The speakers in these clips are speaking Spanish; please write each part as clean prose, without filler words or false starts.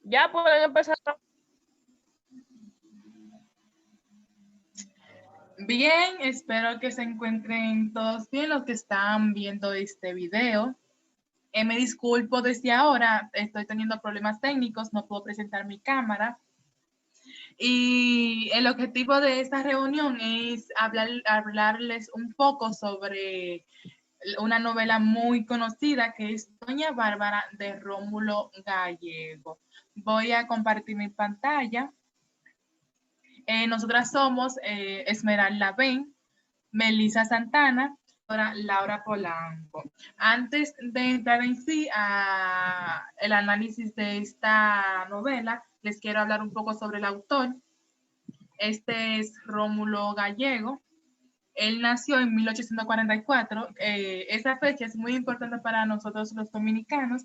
Ya pueden empezar. Bien, espero que se encuentren todos bien los que están viendo este video. Me disculpo desde ahora, estoy teniendo problemas técnicos, no puedo presentar mi cámara. Y el objetivo de esta reunión es hablarles un poco sobre una novela muy conocida que es Doña Bárbara de Rómulo Gallego. Voy a compartir mi pantalla. Nosotras somos Esmeralda Ben, Melissa Santana, Laura Polanco. Antes de entrar en sí a el análisis de esta novela, les quiero hablar un poco sobre el autor. Este es Rómulo Gallego. Él nació en 1844. Esa fecha es muy importante para nosotros los dominicanos,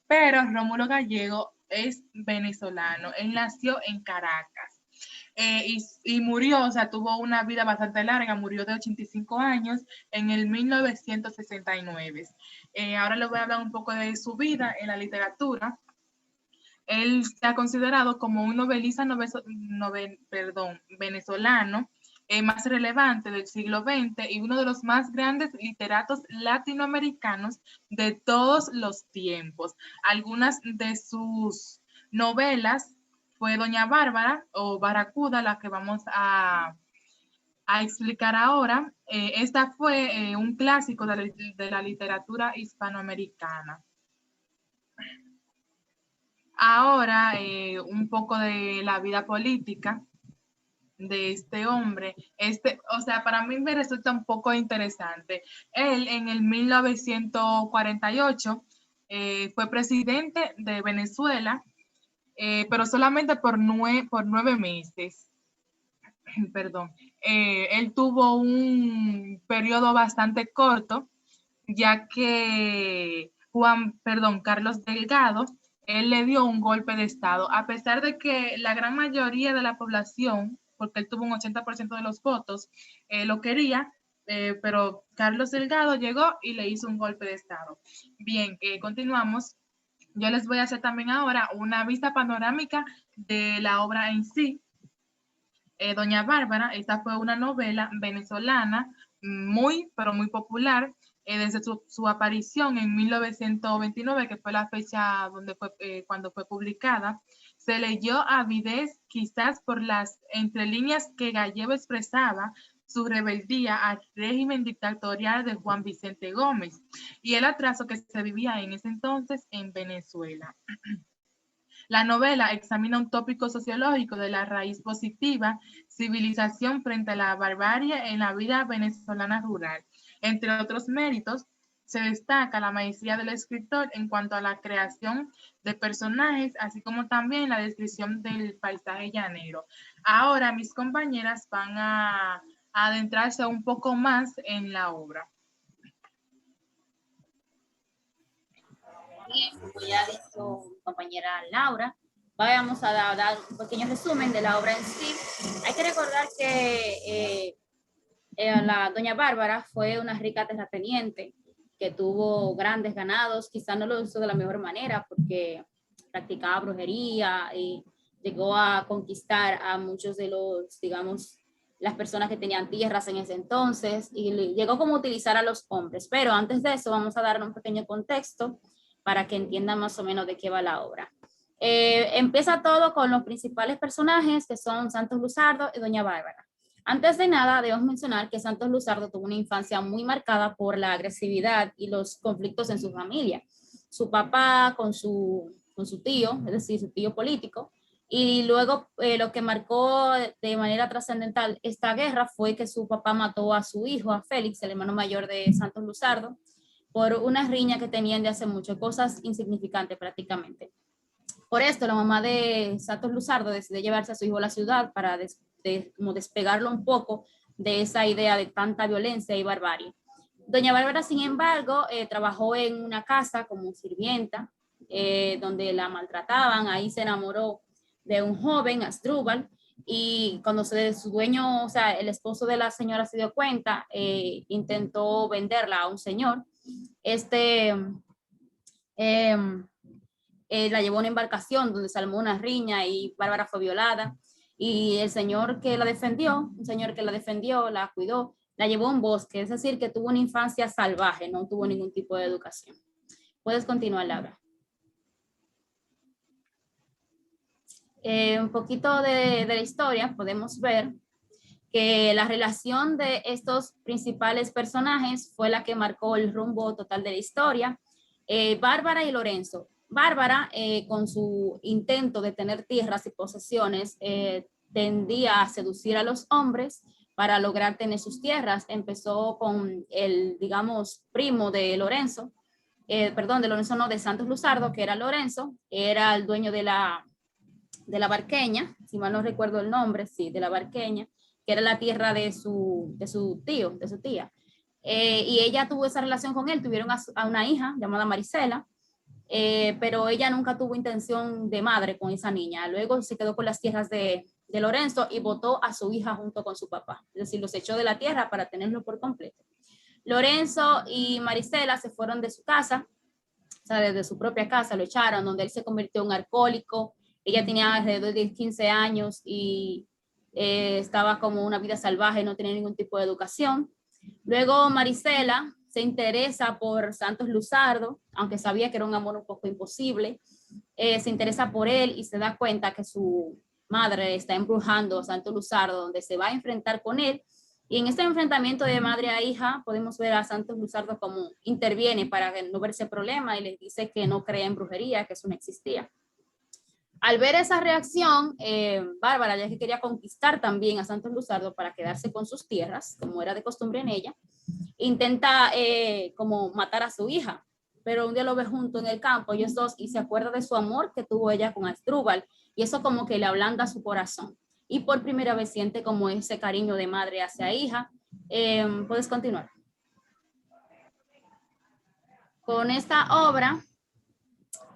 pero Rómulo Gallego es venezolano. Él nació en Caracas. Y murió, o sea, tuvo una vida bastante larga, murió de 85 años en el 1969. Ahora les voy a hablar un poco de su vida en la literatura. Él se ha considerado como un novelista venezolano más relevante del siglo XX y uno de los más grandes literatos latinoamericanos de todos los tiempos. Algunas de sus novelas fue Doña Bárbara o Barracuda, la que vamos a explicar ahora. Esta fue un clásico de la literatura hispanoamericana. Ahora, un poco de la vida política de este hombre. O sea, para mí me resulta un poco interesante. Él en el 1948 fue presidente de Venezuela, pero solamente por 9 meses. Perdón. Él tuvo un periodo bastante corto, ya que Carlos Delgado, él le dio un golpe de Estado, a pesar de que la gran mayoría de la población, porque él tuvo un 80% de los votos, lo quería, pero Carlos Delgado llegó y le hizo un golpe de Estado. Bien, continuamos. Yo les voy a hacer también ahora una vista panorámica de la obra en sí. Doña Bárbara, esta fue una novela venezolana muy, pero muy popular desde su aparición en 1929, que fue la fecha cuando fue publicada. Se leyó avidez quizás por las entrelíneas que Gallego expresaba su rebeldía al régimen dictatorial de Juan Vicente Gómez y el atraso que se vivía en ese entonces en Venezuela. La novela examina un tópico sociológico de la raíz positiva, civilización frente a la barbarie en la vida venezolana rural. Entre otros méritos, se destaca la maestría del escritor en cuanto a la creación de personajes, así como también la descripción del paisaje llanero. Ahora mis compañeras van a adentrarse un poco más en la obra. Bien, como ya ha dicho mi compañera Laura, vamos a dar un pequeño resumen de la obra en sí. Hay que recordar que la doña Bárbara fue una rica terrateniente que tuvo grandes ganados, quizás no lo hizo de la mejor manera porque practicaba brujería y llegó a conquistar a muchos de los, digamos, las personas que tenían tierras en ese entonces y llegó como a utilizar a los hombres. Pero antes de eso vamos a darle un pequeño contexto para que entiendan más o menos de qué va la obra. Empieza todo con los principales personajes que son Santos Luzardo y Doña Bárbara. Antes de nada, debemos mencionar que Santos Luzardo tuvo una infancia muy marcada por la agresividad y los conflictos en su familia. Su papá con su tío, es decir, su tío político, y luego lo que marcó de manera trascendental esta guerra fue que su papá mató a su hijo, a Félix, el hermano mayor de Santos Luzardo, por una riña que tenían de hace mucho, cosas insignificantes prácticamente. Por esto, la mamá de Santos Luzardo decidió llevarse a su hijo a la ciudad para como despegarlo un poco de esa idea de tanta violencia y barbarie. Doña Bárbara, sin embargo, trabajó en una casa como sirvienta, donde la maltrataban. Ahí se enamoró de un joven, Asdrúbal, y cuando su dueño, o sea, el esposo de la señora se dio cuenta, intentó venderla a un señor. Este, eh, la llevó a una embarcación donde se armó una riña y Bárbara fue violada. Y el señor que la defendió, un señor que la defendió, la cuidó, la llevó a un bosque, es decir, que tuvo una infancia salvaje, no tuvo ningún tipo de educación. Puedes continuar, Laura. Un poquito de la historia, podemos ver que la relación de estos principales personajes fue la que marcó el rumbo total de la historia. Bárbara y Lorenzo. Bárbara, con su intento de tener tierras y posesiones, tendía a seducir a los hombres para lograr tener sus tierras. Empezó con el, digamos, primo de Lorenzo, de Lorenzo no, de Santos Luzardo, que era Lorenzo, era el dueño de la Barqueña, si mal no recuerdo el nombre, sí, de la Barqueña, que era la tierra de su tío, de su tía. Y ella tuvo esa relación con él, tuvieron a una hija llamada Marisela, pero ella nunca tuvo intención de madre con esa niña. Luego se quedó con las tierras de Lorenzo y votó a su hija junto con su papá, es decir, los echó de la tierra para tenerlo por completo. Lorenzo y Marisela se fueron de su casa, o sea, desde su propia casa lo echaron, donde él se convirtió en alcohólico. Ella tenía alrededor de 15 años y estaba como una vida salvaje, no tenía ningún tipo de educación. Luego Marisela se interesa por Santos Luzardo, aunque sabía que era un amor un poco imposible. Se interesa por él y se da cuenta que su madre está embrujando a Santos Luzardo, donde se va a enfrentar con él. Y en este enfrentamiento de madre a hija podemos ver a Santos Luzardo como interviene para no ver ese problema y les dice que no cree en brujería, que eso no existía. Al ver esa reacción, Bárbara, ya que quería conquistar también a Santos Luzardo para quedarse con sus tierras, como era de costumbre en ella, intenta como matar a su hija, pero un día lo ve junto en el campo, ellos dos, y se acuerda de su amor que tuvo ella con Asdrúbal, y eso como que le ablanda su corazón. Y por primera vez siente como ese cariño de madre hacia hija. Puedes continuar. Con esta obra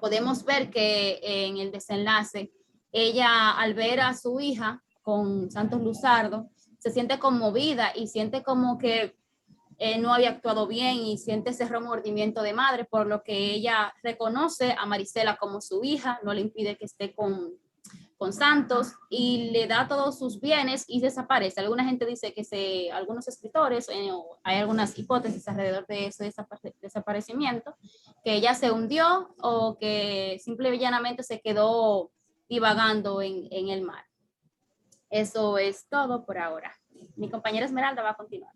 podemos ver que en el desenlace, ella al ver a su hija con Santos Luzardo, se siente conmovida y siente como que no había actuado bien y siente ese remordimiento de madre, por lo que ella reconoce a Marisela como su hija, no le impide que esté con Santos y le da todos sus bienes y desaparece. Alguna gente dice que algunos escritores, hay algunas hipótesis alrededor de ese desaparecimiento, que ella se hundió o que simple y llanamente se quedó divagando en el mar. Eso es todo por ahora. Mi compañera Esmeralda va a continuar.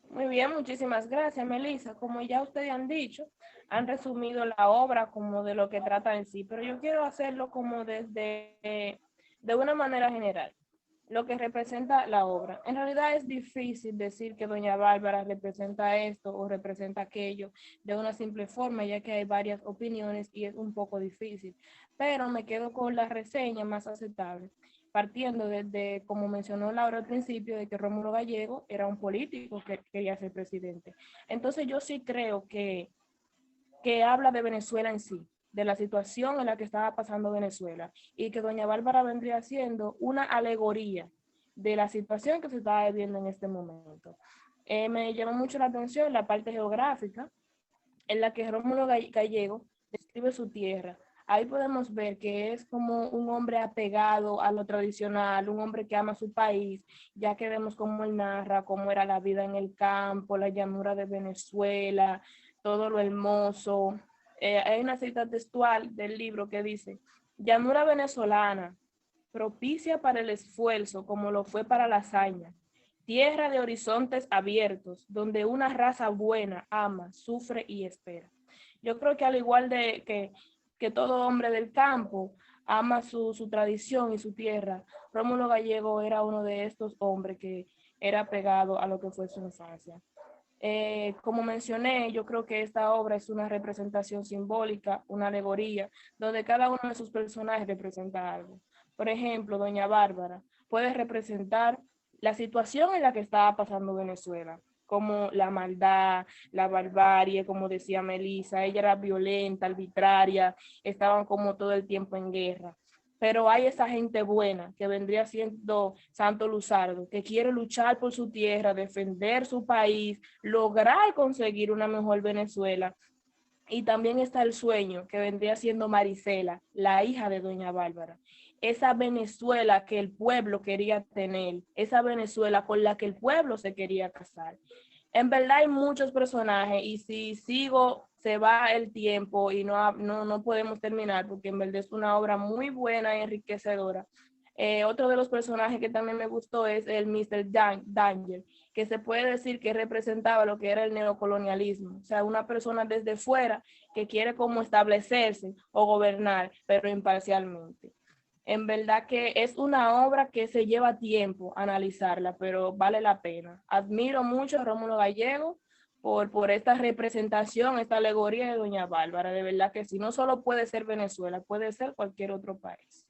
Muy bien, muchísimas gracias, Melissa. Como ya ustedes han dicho, han resumido la obra como de lo que trata en sí, pero yo quiero hacerlo como de una manera general, lo que representa la obra. En realidad es difícil decir que doña Bárbara representa esto o representa aquello de una simple forma, ya que hay varias opiniones y es un poco difícil, pero me quedo con la reseña más aceptable, partiendo desde, como mencionó Laura al principio, de que Rómulo Gallego era un político que quería ser presidente. Entonces yo sí creo que habla de Venezuela en sí, de la situación en la que estaba pasando Venezuela, y que doña Bárbara vendría siendo una alegoría de la situación que se estaba viviendo en este momento. Me llamó mucho la atención la parte geográfica, en la que Rómulo Gallego describe su tierra. Ahí podemos ver que es como un hombre apegado a lo tradicional, un hombre que ama su país, ya que vemos cómo él narra cómo era la vida en el campo, la llanura de Venezuela, todo lo hermoso. Hay una cita textual del libro que dice: llanura venezolana, propicia para el esfuerzo como lo fue para la hazaña, tierra de horizontes abiertos, donde una raza buena ama, sufre y espera. Yo creo que al igual de que todo hombre del campo ama su tradición y su tierra, Rómulo Gallego era uno de estos hombres que era pegado a lo que fue su infancia. Como mencioné, yo creo que esta obra es una representación simbólica, una alegoría, donde cada uno de sus personajes representa algo. Por ejemplo, doña Bárbara puede representar la situación en la que estaba pasando Venezuela, como la maldad, la barbarie, como decía Melissa, ella era violenta, arbitraria, estaban como todo el tiempo en guerra. Pero hay esa gente buena que vendría siendo Santos Luzardo, que quiere luchar por su tierra, defender su país, lograr conseguir una mejor Venezuela. Y también está El Sueño, que vendría siendo Marisela, la hija de doña Bárbara. Esa Venezuela que el pueblo quería tener, esa Venezuela con la que el pueblo se quería casar. En verdad hay muchos personajes y si sigo se va el tiempo y no podemos terminar porque en verdad es una obra muy buena y enriquecedora. Otro de los personajes que también me gustó es el Mr. Danger, que se puede decir que representaba lo que era el neocolonialismo, o sea, una persona desde fuera que quiere como establecerse o gobernar, pero imparcialmente. En verdad que es una obra que se lleva tiempo analizarla, pero vale la pena. Admiro mucho a Rómulo Gallego por esta representación, esta alegoría de doña Bárbara. De verdad que si no solo puede ser Venezuela, puede ser cualquier otro país.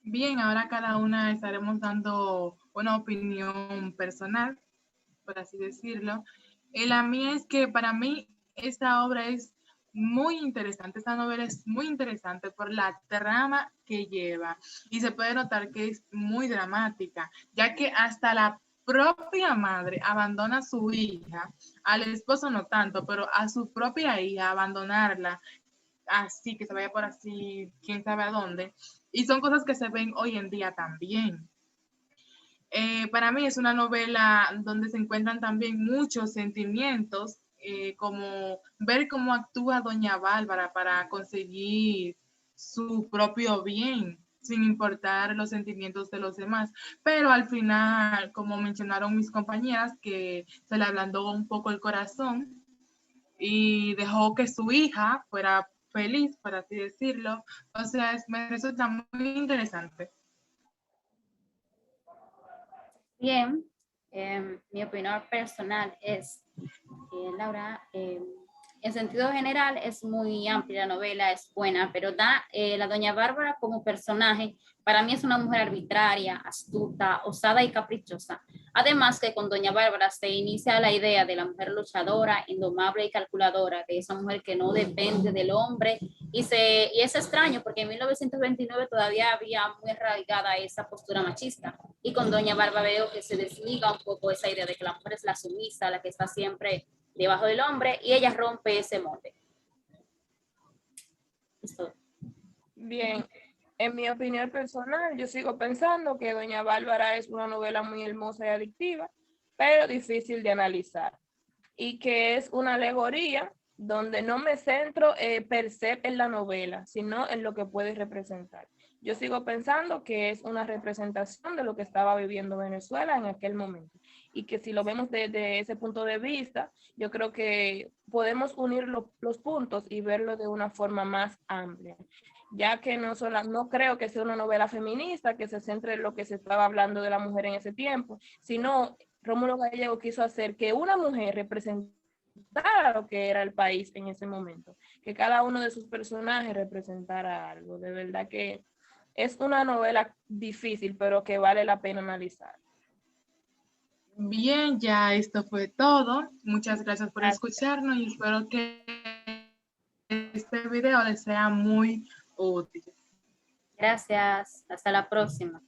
Bien, ahora cada una estaremos dando una opinión personal, por así decirlo. La mía es que para mí esta obra es muy interesante, esta novela es muy interesante por la trama que lleva y se puede notar que es muy dramática, ya que hasta la propia madre abandona a su hija, al esposo no tanto, pero a su propia hija abandonarla así, que se vaya por así, quién sabe a dónde, y son cosas que se ven hoy en día también. Para mí es una novela donde se encuentran también muchos sentimientos, como ver cómo actúa doña Bárbara para conseguir su propio bien, sin importar los sentimientos de los demás. Pero al final, como mencionaron mis compañeras, que se le ablandó un poco el corazón y dejó que su hija fuera feliz, por así decirlo. O sea, me resulta muy interesante. Bien, mi opinión personal es, Laura, en sentido general es muy amplia la novela, es buena, pero la doña Bárbara como personaje, para mí es una mujer arbitraria, astuta, osada y caprichosa. Además que con doña Bárbara se inicia la idea de la mujer luchadora, indomable y calculadora, de esa mujer que no depende del hombre, y es extraño porque en 1929 todavía había muy arraigada esa postura machista, y con doña Bárbara veo que se desliga un poco esa idea de que la mujer es la sumisa, la que está siempre debajo del hombre, y ella rompe ese molde. Esto. Bien, en mi opinión personal, yo sigo pensando que doña Bárbara es una novela muy hermosa y adictiva, pero difícil de analizar. Y que es una alegoría donde no me centro per se en la novela, sino en lo que puede representar. Yo sigo pensando que es una representación de lo que estaba viviendo Venezuela en aquel momento. Y que si lo vemos desde ese punto de vista, yo creo que podemos unir los puntos y verlo de una forma más amplia, ya que no creo que sea una novela feminista que se centre en lo que se estaba hablando de la mujer en ese tiempo, sino Rómulo Gallego quiso hacer que una mujer representara lo que era el país en ese momento, que cada uno de sus personajes representara algo. De verdad que es una novela difícil, pero que vale la pena analizar. Bien, ya esto fue todo. Muchas gracias por escucharnos y espero que este video les sea muy útil. Gracias, hasta la próxima.